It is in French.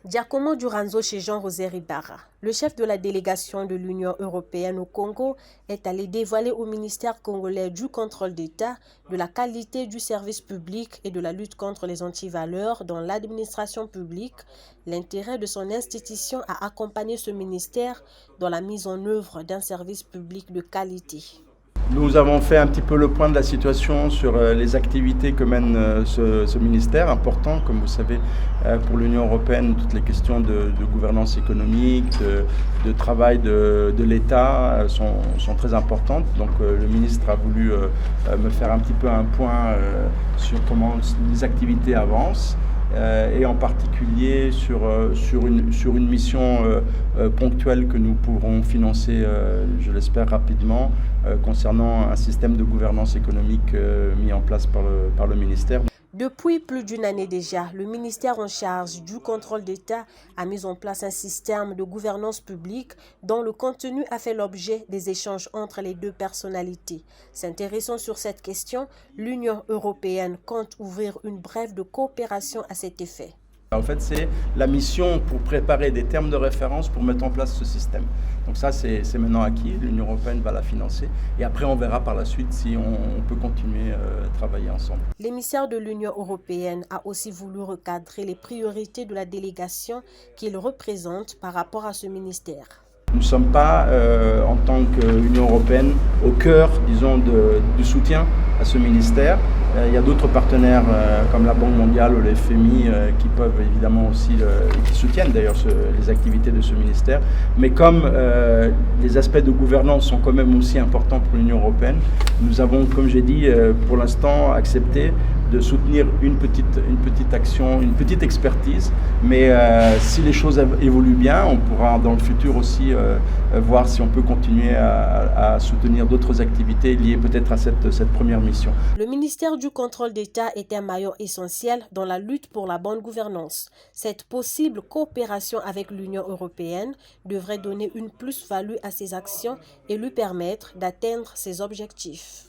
Giacomo Duranzo chez Jean-José Ribara, le chef de la délégation de l'Union européenne au Congo, est allé dévoiler au ministère congolais du contrôle d'État, de la qualité du service public et de la lutte contre les antivaleurs dans l'administration publique l'intérêt de son institution à accompagner ce ministère dans la mise en œuvre d'un service public de qualité. Nous avons fait un petit peu le point de la situation sur les activités que mène ce ministère, important, comme vous savez, pour l'Union européenne, toutes les questions de gouvernance économique, de travail de l'État sont très importantes. Donc le ministre a voulu me faire un petit peu un point sur comment les activités avancent. Et en particulier sur une mission ponctuelle que nous pourrons financer, je l'espère rapidement, concernant un système de gouvernance économique mis en place par le ministère. Depuis plus d'une année déjà, le ministère en charge du contrôle d'État a mis en place un système de gouvernance publique dont le contenu a fait l'objet des échanges entre les deux personnalités. S'intéressant sur cette question, l'Union européenne compte ouvrir une brève de coopération à cet effet. En fait, c'est la mission pour préparer des termes de référence pour mettre en place ce système. Donc ça, c'est maintenant acquis, l'Union européenne va la financer. Et après, on verra par la suite si on peut continuer à travailler ensemble. L'émissaire de l'Union européenne a aussi voulu recadrer les priorités de la délégation qu'il représente par rapport à ce ministère. Nous ne sommes pas, en tant qu'Union européenne, au cœur, disons, du soutien à ce ministère. Il y a d'autres partenaires comme la Banque mondiale ou le FMI qui peuvent évidemment aussi, et qui soutiennent d'ailleurs les activités de ce ministère. Mais comme les aspects de gouvernance sont quand même aussi importants pour l'Union européenne, nous avons, comme j'ai dit, pour l'instant accepté de soutenir une petite action, une petite expertise. Mais si les choses évoluent bien, on pourra dans le futur aussi voir si on peut continuer à soutenir d'autres activités liées peut-être à cette première mission. Le ministère du contrôle d'État est un maillon essentiel dans la lutte pour la bonne gouvernance. Cette possible coopération avec l'Union européenne devrait donner une plus-value à ses actions et lui permettre d'atteindre ses objectifs.